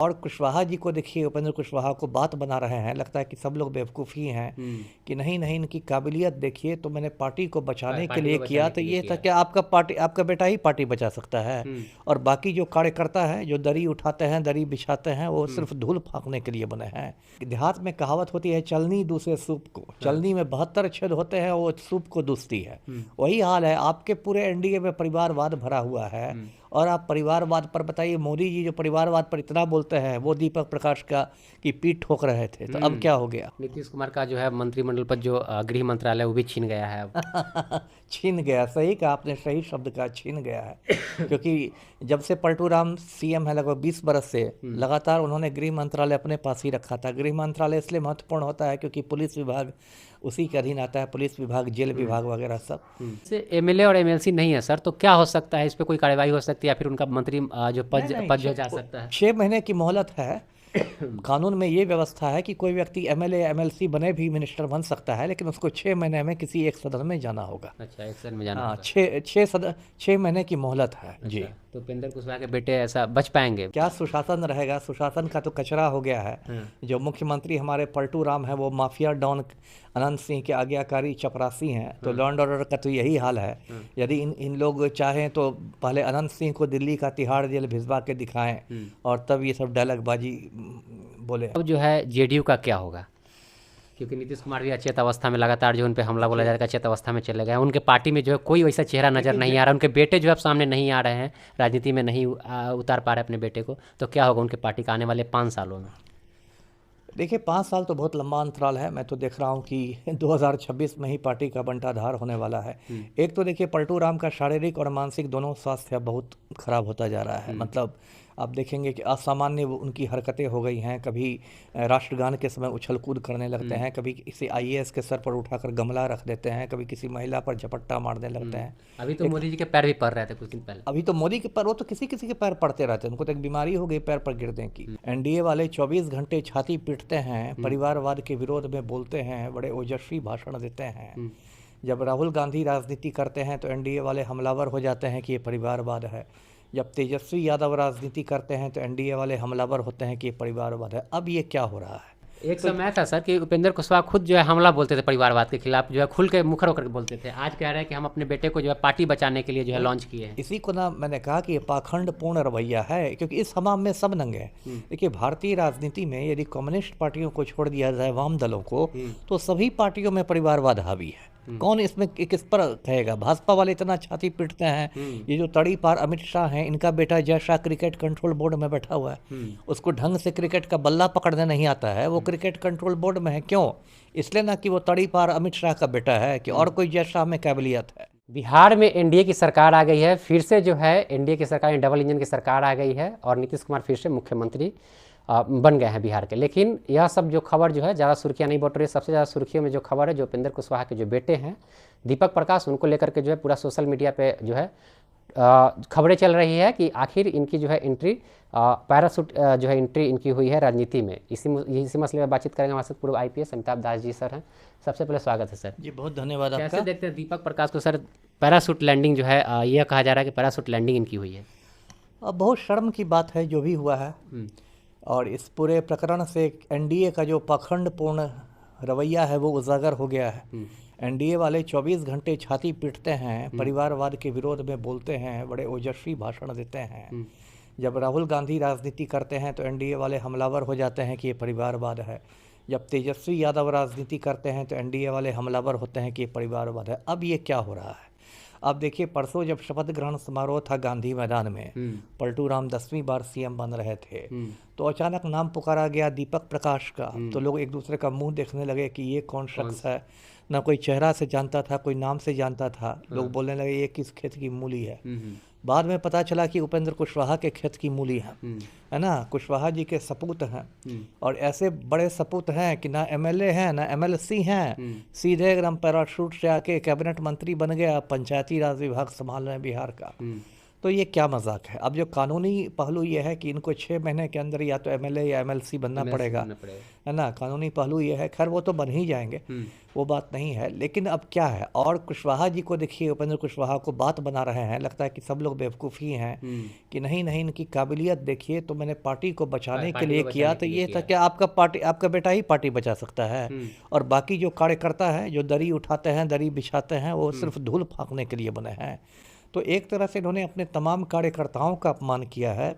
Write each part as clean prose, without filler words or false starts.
और कुशवाहा जी को देखिए, उपेंद्र कुशवाहा को बात बना रहे हैं, लगता है कि सब लोग बेवकूफ़ ही हैं कि नहीं नहीं इनकी काबिलियत देखिए, तो मैंने पार्टी को बचाने के पार्टी लिए को किया, बचाने तो के लिए ये था किया है। कि आपका बेटा ही पार्टी बचा सकता है। और बाकी जो कार्यकर्ता हैं, जो दरी उठाते हैं, दरी बिछाते हैं, वो सिर्फ धूल फाँकने के लिए बने हैं। देहात में कहावत होती है, चलनी दूसरे सूप को, चलनी में 72 छेद होते हैं, वो सूप को दूसती है। वही हाल है, आपके पूरे एनडीए में परिवारवाद भरा हुआ है। और आप परिवारवाद पर बताइए, मोदी जी जो परिवारवाद पर इतना बोलते हैं, वो दीपक प्रकाश का की पीठ ठोक रहे थे, तो अब क्या हो गया? नीतीश कुमार का जो है मंत्रिमंडल पर जो गृह मंत्रालय वो भी छीन गया है अब। छीन गया, सही कहा आपने, सही शब्द का छीन गया है। क्योंकि जब से पलटू राम सीएम है, लगभग 20 बरस से लगातार उन्होंने गृह मंत्रालय अपने पास ही रखा था। गृह मंत्रालय इसलिए महत्वपूर्ण होता है क्योंकि पुलिस विभाग उसी के अधीन आता है, पुलिस विभाग, जेल विभाग वगैरह सब। से एमएलए और एमएलसी नहीं है सर, तो क्या हो सकता है? इस पे कोई कार्रवाई हो सकती है या फिर उनका मंत्री जो नहीं पद नहीं, पद जो जा सकता है? 6 महीने की मोहलत है। कानून में ये व्यवस्था है कि कोई व्यक्ति एमएलए एमएलसी बने भी मिनिस्टर बन सकता है, लेकिन उसको 6 महीने में किसी एक सदन में जाना होगा। अच्छा, एक्शन में जाना हाँ, होगा। 6 महीने की मोहलत है जी। अच्छा, तो उपेंद्र कुशवाहा के बेटे ऐसा बच पाएंगे? क्या सुशासन रहेगा? सुशासन का तो कचरा हो गया है। जो मुख्यमंत्री हमारे पलटू राम है, वो माफिया डॉन अनंत सिंह के आज्ञाकारी चपरासी हैं। तो लॉ एंड ऑर्डर का तो यही हाल है। यदि इन लोग चाहें तो पहले अनंत सिंह को दिल्ली का तिहाड़ जेल भिजवा के दिखाएं, और तब ये सब डायलॉगबाजी बोले। अब जो है जेडीयू का क्या होगा? क्योंकि नीतीश कुमार भी अचेत अवस्था में लगातार जो उन पे हमला बोला जा रहा है, अचेत अवस्था में चले गए हैं। उनके पार्टी में जो है कोई वैसा चेहरा नजर नहीं आ रहा। उनके बेटे जो है अब सामने नहीं आ रहे हैं, राजनीति में नहीं उतार पा रहे अपने बेटे को। तो क्या होगा उनके पार्टी का आने वाले 5 सालों में? देखिए, 5 साल तो बहुत लंबा अंतराल है। मैं तो देख रहा हूँ कि 2026 में ही पार्टी का बंटाधार होने वाला है। एक तो देखिए, पलटू राम का शारीरिक और मानसिक दोनों स्वास्थ्य बहुत खराब होता जा रहा है। मतलब आप देखेंगे कि असामान्य उनकी हरकतें हो गई हैं। कभी राष्ट्रगान के समय उछल कूद करने लगते हैं, कभी किसी आईएएस के सर पर उठाकर गमला रख देते हैं, कभी किसी महिला पर झपट्टा मारने लगते हैं। अभी तो मोदी जी के पैर भी पड़ रहे थे कुछ दिन पहले। अभी तो मोदी के पैर, वो तो किसी किसी के पैर पड़ते रहते हैं, उनको तो एक बीमारी हो गई पैर पर गिरने की। एनडीए वाले 24 घंटे छाती पीटते हैं, परिवारवाद के विरोध में बोलते हैं, बड़े ओजस्वी भाषण देते हैं। जब राहुल गांधी राजनीति करते हैं तो एनडीए वाले हमलावर हो जाते हैं कि ये परिवारवाद है। जब तेजस्वी यादव राजनीति करते हैं तो एनडीए वाले हमलावर होते हैं कि ये परिवारवाद है। अब ये क्या हो रहा है? एक समय था सर कि उपेंद्र कुशवाहा खुद जो है हमला बोलते थे परिवारवाद के खिलाफ, जो है खुल के मुखर होकर बोलते थे। आज कह रहे हैं कि हम अपने बेटे को जो है पार्टी बचाने के लिए जो है लॉन्च किए हैं। इसी को ना मैंने कहा कि ये पाखंड पूर्ण रवैया है, क्योंकि इस हमाम में सब नंगे हैं। देखिए, भारतीय राजनीति में यदि कम्युनिस्ट पार्टियों को छोड़ दिया जाए, वाम दलों को, तो सभी पार्टियों में परिवारवाद हावी है। कौन इसमें किस पर कहेगा? भाजपा वाले इतना छाती पीटते हैं। ये जो तड़ी पार अमित शाह हैं, इनका बेटा Jay Shah cricket control board में बैठा हुआ है। उसको ढंग से क्रिकेट का बल्ला पकड़ने नहीं आता है, वो क्रिकेट कंट्रोल बोर्ड में है। क्यों? इसलिए ना कि वो तड़ी पार अमित शाह का बेटा है, कि और कोई जय शाह में काबिलियत है। बिहार में एनडीए की सरकार आ गई है, फिर से जो है एनडीए की सरकार, डबल इंजन की सरकार आ गई है और नीतीश कुमार फिर से मुख्यमंत्री बन गए हैं बिहार के। लेकिन यह सब जो खबर जो है ज़्यादा सुर्खियाँ नहीं बट रही है। सबसे ज़्यादा सुर्खियों में जो खबर है, जो उपेंद्र कुशवाहा के जो बेटे हैं दीपक प्रकाश, उनको लेकर के जो है पूरा सोशल मीडिया पे जो है खबरें चल रही है कि आखिर इनकी जो है एंट्री, पैरासूट जो है एंट्री इनकी हुई है राजनीति में। इसी मसले में बातचीत करेंगे। हमारे साथ पूर्व आईपीएस अमिताभ दास जी सर हैं। सबसे पहले स्वागत है सर जी, बहुत धन्यवाद आपका। कैसे देखते हैं दीपक प्रकाश को सर? पैरासूट लैंडिंग जो है, यह कहा जा रहा है कि पैरासूट लैंडिंग इनकी हुई है। अब बहुत शर्म की बात है जो भी हुआ है, और इस पूरे प्रकरण से एनडीए का जो पाखंडपूर्ण रवैया है वो उजागर हो गया है। एनडीए वाले 24 घंटे छाती पीटते हैं, परिवारवाद के विरोध में बोलते हैं, बड़े ओजस्वी भाषण देते हैं। जब राहुल गांधी राजनीति करते हैं तो एनडीए वाले हमलावर हो जाते हैं कि ये परिवारवाद है। जब तेजस्वी यादव राजनीति करते हैं तो एनडीए वाले हमलावर होते हैं कि ये परिवारवाद है। अब ये क्या हो रहा है? अब देखिए, परसों जब शपथ ग्रहण समारोह था गांधी मैदान में, पलटू राम 10वीं बार सीएम बन रहे थे, तो अचानक नाम पुकारा गया दीपक प्रकाश का। तो लोग एक दूसरे का मुंह देखने लगे कि ये कौन शख्स है। ना कोई चेहरा से जानता था, कोई नाम से जानता था। लोग बोलने लगे ये किस खेत की मूली है। बाद में पता चला कि उपेंद्र कुशवाहा के खेत की मूली है ना, कुशवाहा जी के सपूत हैं। और ऐसे बड़े सपूत हैं कि ना एमएलए हैं ना एमएलसी हैं, सीधे एकदम पैराशूट से आके कैबिनेट मंत्री बन गया, पंचायती राज विभाग संभाल रहे हैं बिहार का। तो ये क्या मजाक है। अब जो कानूनी पहलू ये है कि इनको 6 महीने के अंदर या तो एमएलए या एमएलसी बनना पड़ेगा, है ना। कानूनी पहलू ये है, खैर वो तो बन ही जाएंगे, वो बात नहीं है। लेकिन अब क्या है, और कुशवाहा जी को देखिए, उपेंद्र कुशवाहा को बात बना रहे हैं, लगता है कि सब लोग बेवकूफ़ ही हैं कि नहीं नहीं इनकी काबिलियत देखिए, तो मैंने पार्टी को बचाने के लिए किया। तो ये था कि आपका बेटा ही पार्टी बचा सकता है, और बाकी जो कार्यकर्ता हैं जो दरी उठाते हैं, दरी बिछाते हैं, वो सिर्फ धूल फाँकने के लिए बने हैं। तो एक तरह से इन्होंने अपने तमाम कार्यकर्ताओं का अपमान किया है,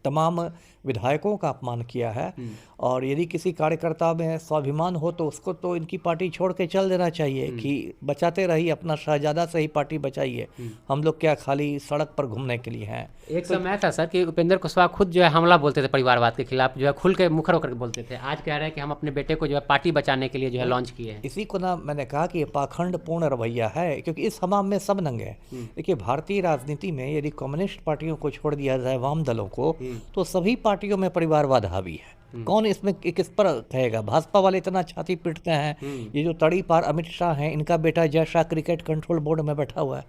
तमाम विधायकों का अपमान किया है। और यदि किसी कार्यकर्ता में स्वाभिमान हो तो उसको तो इनकी पार्टी छोड़ के चल देना चाहिए कि बचाते रहिए, अपना शहजादा से ही पार्टी बचाइए, हम लोग क्या खाली सड़क पर घूमने के लिए हैं। एक समय था सर कि उपेंद्र कुशवाहा खुद जो है हमला बोलते थे परिवारवाद के खिलाफ, जो है खुल के मुखर होकर बोलते थे। आज कह रहे हैं कि हम अपने बेटे को जो है पार्टी बचाने के लिए जो है लॉन्च किए हैं। इसी को ना मैंने कहा कि ये पाखंडपूर्ण रवैया है, क्योंकि इस हमाम में सब नंगे हैं। देखिए, भारतीय राजनीति में यदि कम्युनिस्ट पार्टियों को छोड़ दिया जाए, वाम दलों को, तो सभी पार्टियों में परिवारवाद हावी है। कौन इसमें किस पर कहेगा। भाजपा वाले इतना छाती पीटते हैं। ये जो तड़ी पार अमित शाह हैं, इनका बेटा Jay Shah cricket control board में बैठा हुआ है,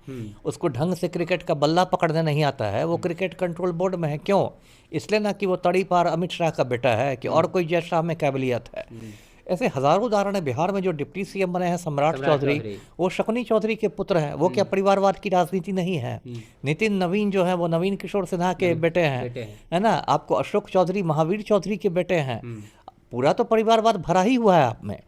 उसको ढंग से क्रिकेट का बल्ला पकड़ने नहीं आता है, वो क्रिकेट कंट्रोल बोर्ड में है। क्यों? इसलिए ना कि वो तड़ी पार अमित शाह का बेटा है, कि और कोई जय शाह में काबिलियत है। ऐसे हजारों उदाहरण है। बिहार में जो डिप्टी सीएम बने हैं सम्राट चौधरी, वो शकुनी चौधरी के पुत्र हैं। वो क्या परिवारवाद की राजनीति नहीं है? नितिन नवीन जो है वो नवीन किशोर सिन्हा के बेटे हैं, है ना। आपको अशोक चौधरी महावीर चौधरी के बेटे हैं। पूरा तो परिवारवाद भरा ही हुआ है आप में।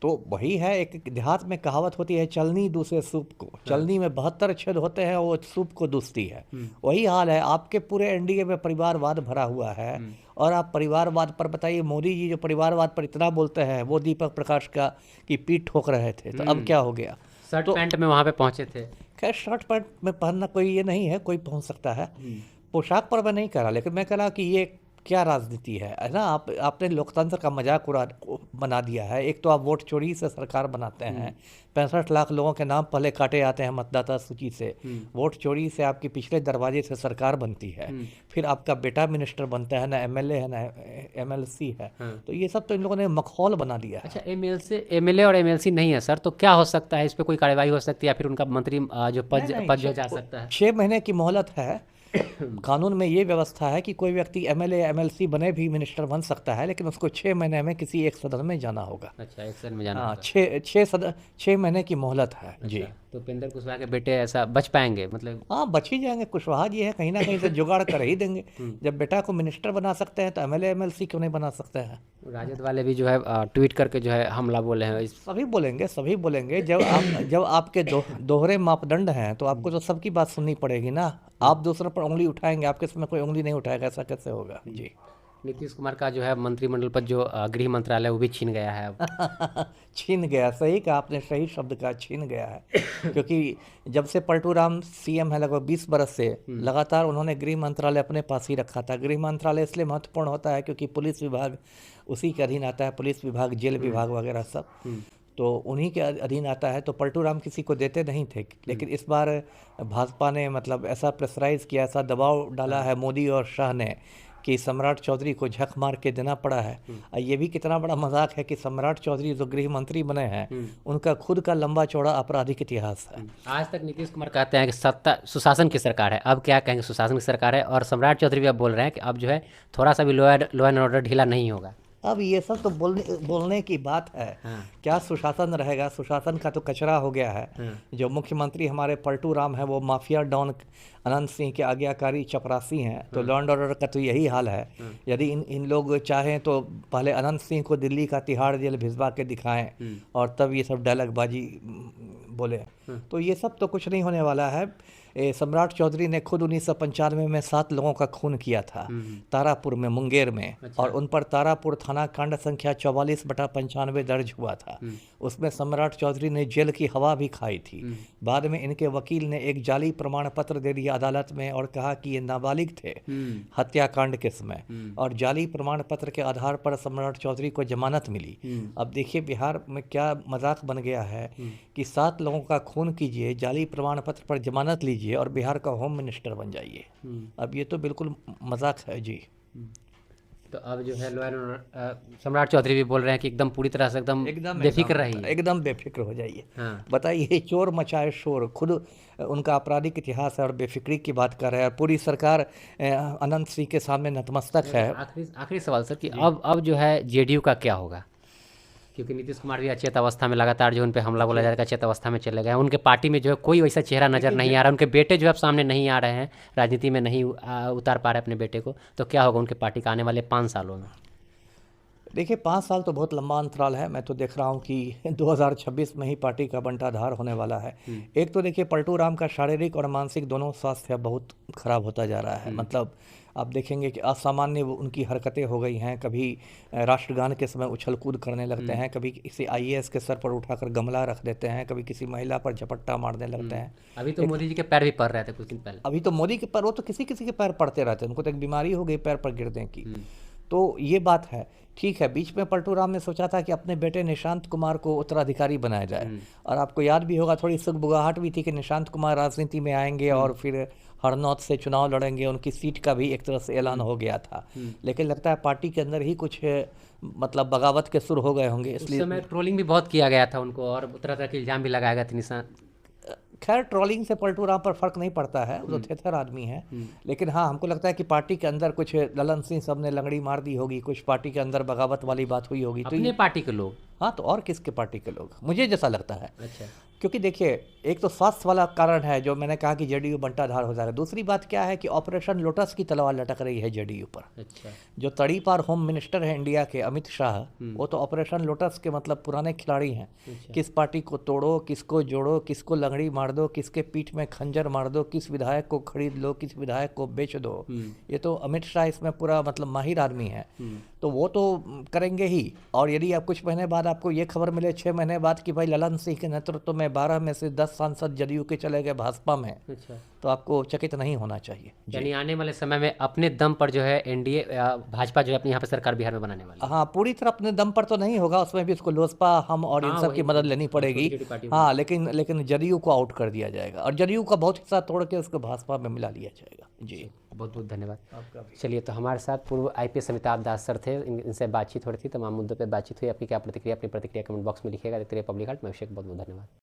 तो वही है, एक देहात में कहावत होती है, चलनी दूसरे सूप को। चलनी में 72 छेद होते हैं, वो सूप को दूसती है। वही हाल है, आपके पूरे एनडीए में परिवारवाद भरा हुआ है। और आप परिवारवाद पर बताइए, मोदी जी जो परिवारवाद पर इतना बोलते हैं, वो दीपक प्रकाश का की पीठ ठोक रहे थे, तो अब क्या हो गया? शर्ट पैंट में वहाँ पे पहुँचे थे। खैर, शर्ट पैंट में पहनना कोई ये नहीं है, कोई पहुँच सकता है। पोशाक पर मैं नहीं कह रहा, लेकिन मैं कह रहा कि ये क्या राजनीति है ना। आपने लोकतंत्र का मजाक बना दिया है। एक तो आप वोट चोरी से सरकार बनाते हैं, 65 लाख लोगों के नाम पहले काटे जाते हैं मतदाता सूची से। वोट चोरी से आपकी पिछले दरवाजे से सरकार बनती है, फिर आपका बेटा मिनिस्टर बनता है, ना एमएलए है ना एमएलसी है। तो ये सब तो इन लोगों ने मखौल बना दिया है। अच्छा, एमएलए और एमएलसी नहीं है सर, तो क्या हो सकता है? इस पर कोई कार्रवाई हो सकती है, या फिर उनका मंत्री जो पद जो जा सकता है? 6 महीने की मोहलत है। कानून में ये व्यवस्था है कि कोई व्यक्ति एमएलए एमएलसी बने भी मिनिस्टर बन सकता है, लेकिन उसको 6 महीने में किसी एक सदन में जाना होगा। अच्छा, एक सदन में जाना हाँ, होगा। 6 महीने की मोहलत है। अच्छा, जी। तो उपेंद्र कुशवाहा के बेटे ऐसा बच पाएंगे मतलब? हाँ, बच ही जाएंगे। कुशवाहा जी है, कहीं ना कहीं से जुगाड़ कर ही देंगे। जब बेटा को मिनिस्टर बना सकते हैं, तो एमएलए एमएलसी क्यों नहीं बना सकते हैं? राजद वाले भी जो है ट्वीट करके जो है हमला बोले हैं। सभी बोलेंगे। जब आपके दोहरे मापदंड हैं, तो आपको तो सबकी बात सुननी पड़ेगी ना। आप दूसरे पर उंगली उठाएंगे, आपके समय कोई उंगली नहीं उठाएगा, ऐसा कैसे होगा? जी। नीतीश कुमार का जो है मंत्रिमंडल पद, जो गृह मंत्रालय, वो भी छीन गया है अब। छीन गया, सही कहा आपने, सही शब्द का, छीन गया है। क्योंकि जब से पलटू राम सीएम है, लगभग 20 बरस से लगातार उन्होंने गृह मंत्रालय अपने पास ही रखा था। गृह मंत्रालय इसलिए महत्वपूर्ण होता है क्योंकि पुलिस विभाग उसी के अधीन आता है, पुलिस विभाग, जेल विभाग वगैरह सब तो उन्हीं के अधीन आता है। तो पलटू राम किसी को देते नहीं थे, लेकिन इस बार भाजपा ने मतलब ऐसा प्रेशराइज किया, ऐसा दबाव डाला है मोदी और शाह ने, कि सम्राट चौधरी को झक मार के देना पड़ा है। और ये भी कितना बड़ा मजाक है कि सम्राट चौधरी जो गृह मंत्री बने हैं, उनका खुद का लंबा चौड़ा आपराधिक इतिहास है। आज तक नीतीश कुमार कहते हैं कि सत्ता सुशासन की सरकार है, अब क्या कहेंगे? सुशासन की सरकार है। और सम्राट चौधरी भी अब बोल रहे हैं कि अब जो है थोड़ा सा भी लॉ एंड ऑर्डर ढीला नहीं होगा। अब ये सब तो बोलने की बात है। क्या सुशासन रहेगा? सुशासन का तो कचरा हो गया है। जो मुख्यमंत्री हमारे पलटू राम है, वो माफिया डॉन अनंत सिंह के आज्ञाकारी चपरासी हैं। तो लॉ एंड ऑर्डर का तो यही हाल है। यदि इन लोग चाहें तो पहले अनंत सिंह को दिल्ली का तिहाड़ जेल भिजवा के दिखाएं, और तब ये सब डायलॉगबाजी बोले। तो ये सब तो कुछ नहीं होने वाला है। सम्राट चौधरी ने खुद 1995 में 7 लोगों का खून किया था, तारापुर में, मुंगेर में। अच्छा। और उन पर तारापुर थाना कांड संख्या 44/95 दर्ज हुआ था। उसमें सम्राट चौधरी ने जेल की हवा भी खाई थी। बाद में इनके वकील ने एक जाली प्रमाण पत्र दे दिया अदालत में, और कहा कि ये नाबालिग थे हत्याकांड के समय, और जाली प्रमाण पत्र के आधार पर सम्राट चौधरी को जमानत मिली। अब देखिए बिहार में क्या मजाक बन गया है कि 7 लोगों का खून कीजिए, जाली प्रमाण पत्र पर जमानत लीजिए, और बिहार का होम मिनिस्टर बन जाइए। अब ये तो बिल्कुल मजाक है जी। तो अब जो है सम्राट चौधरी भी बोल रहे हैं कि एकदम पूरी तरह से एकदम बेफिक्र रहिए, एकदम बेफिक्र हो जाइए। हाँ। बताइए, चोर मचाए शोर, खुद उनका आपराधिक इतिहास है और बेफिक्री की बात कर रहे हैं, और पूरी सरकार अनंत सिंह के सामने नतमस्तक है। आखिरी सवाल सर कि अब जो है जेडीयू का क्या होगा, क्योंकि नीतीश कुमार भी अचेत अवस्था में लगातार जो उन पे हमला बोला जा रहा है अचेत अवस्था में चले गए हैं, उनके पार्टी में जो है कोई वैसा चेहरा नजर नहीं आ रहा, उनके बेटे जो है अब सामने नहीं आ रहे हैं, राजनीति में नहीं उतार पा रहे अपने बेटे को, तो क्या होगा उनके पार्टी का आने वाले 5 सालों में? देखिए, 5 साल तो बहुत लंबा अंतराल है। मैं तो देख रहा हूँ कि 2026 में ही पार्टी का बंटाधार होने वाला है। एक तो देखिए, पलटू राम का शारीरिक और मानसिक दोनों स्वास्थ्य बहुत खराब होता जा रहा है। मतलब आप देखेंगे कि असामान्य उनकी हरकतें हो गई हैं। कभी राष्ट्रगान के समय उछल कूद करने लगते हैं, कभी किसी IAS के सर पर उठाकर गमला रख देते हैं, कभी किसी महिला पर झपट्टा मारने लगते हैं। अभी तो मोदी जी के पैर भी पड़ रहे थे कुछ दिन पहले। अभी तो मोदी के पैर, वो तो किसी किसी के पैर पड़ते रहते हैं, उनको तो एक बीमारी हो गई पैर पर गिरने की। तो ये बात है। ठीक है, बीच में पलटू राम ने सोचा था कि अपने बेटे निशांत कुमार को उत्तराधिकारी बनाया जाए, और आपको याद भी होगा, थोड़ी सुगबुगाहट भी थी कि निशांत कुमार राजनीति में आएंगे और फिर हरनौत से चुनाव लड़ेंगे, उनकी सीट का भी एक तरह से ऐलान हो गया था। लेकिन लगता है पार्टी के अंदर ही कुछ मतलब बगावत के सुर हो गए होंगे, इसलिए उस समय ट्रोलिंग भी बहुत किया गया था उनको, और तरह तरह के इल्जाम भी लगाया गया था निशान। खैर, ट्रोलिंग से पलटू राम पर फर्क नहीं पड़ता है, वो तो थेथर आदमी है। लेकिन हाँ, हमको लगता है कि पार्टी के अंदर कुछ ललन सिंह सब ने लंगड़ी मार दी होगी, कुछ पार्टी के अंदर बगावत वाली बात हुई होगी। तो अपने पार्टी के लोग? हाँ, तो और किसके पार्टी के लोग, मुझे जैसा लगता है। अच्छा। क्योंकि देखिए, एक तो स्वास्थ्य वाला कारण है जो मैंने कहा कि जेडीयू बंटाधार हो जाएगा। दूसरी बात क्या है कि ऑपरेशन लोटस की तलवार लटक रही है जेडीयू पर। अच्छा। जो तड़ीपार होम मिनिस्टर है इंडिया के, अमित शाह, वो तो ऑपरेशन लोटस के मतलब पुराने खिलाड़ी हैं। किस पार्टी को तोड़ो, किसको जोड़ो, किसको लंगड़ी मार दो, किसके पीठ में खंजर मार दो, किस विधायक को खरीद लो, किस विधायक को बेच दो, ये तो अमित शाह इसमें पूरा मतलब माहिर आदमी है। तो वो तो करेंगे ही। और यदि आप कुछ महीने बाद आपको ये खबर मिले 6 महीने बाद कि भाई ललन सिंह के नेतृत्व में 12 में से 10 सांसद जदयू के चले गए भाजपा में, अच्छा, तो आपको चकित नहीं होना चाहिए। यानी आने वाले समय में अपने दम पर जो है एनडीए भाजपा जो है अपनी यहाँ पे सरकार बिहार में बनाने वाली है। हाँ, पूरी तरह अपने दम पर तो नहीं होगा, उसमें भी उसको लोजपा, हम और इन सब की मदद लेनी पड़ेगी। हाँ, लेकिन जदयू को आउट कर दिया जाएगा, और जदयू का बहुत हिस्सा तोड़ के उसको भाजपा में मिला लिया जाएगा। जी, बहुत बहुत धन्यवाद आपका। चलिए, तो हमारे साथ पूर्व IPS अमिताभ दास सर थे, इनसे बातचीत हो रही थी, तमाम मुद्दों पर बातचीत हुई। आपकी क्या प्रतिक्रिया, अपनी प्रतिक्रिया कमेंट बॉक्स में लिखिएगा। देखते रहिए पब्लिक हाट। मैं अभिषेक, बहुत बहुत धन्यवाद।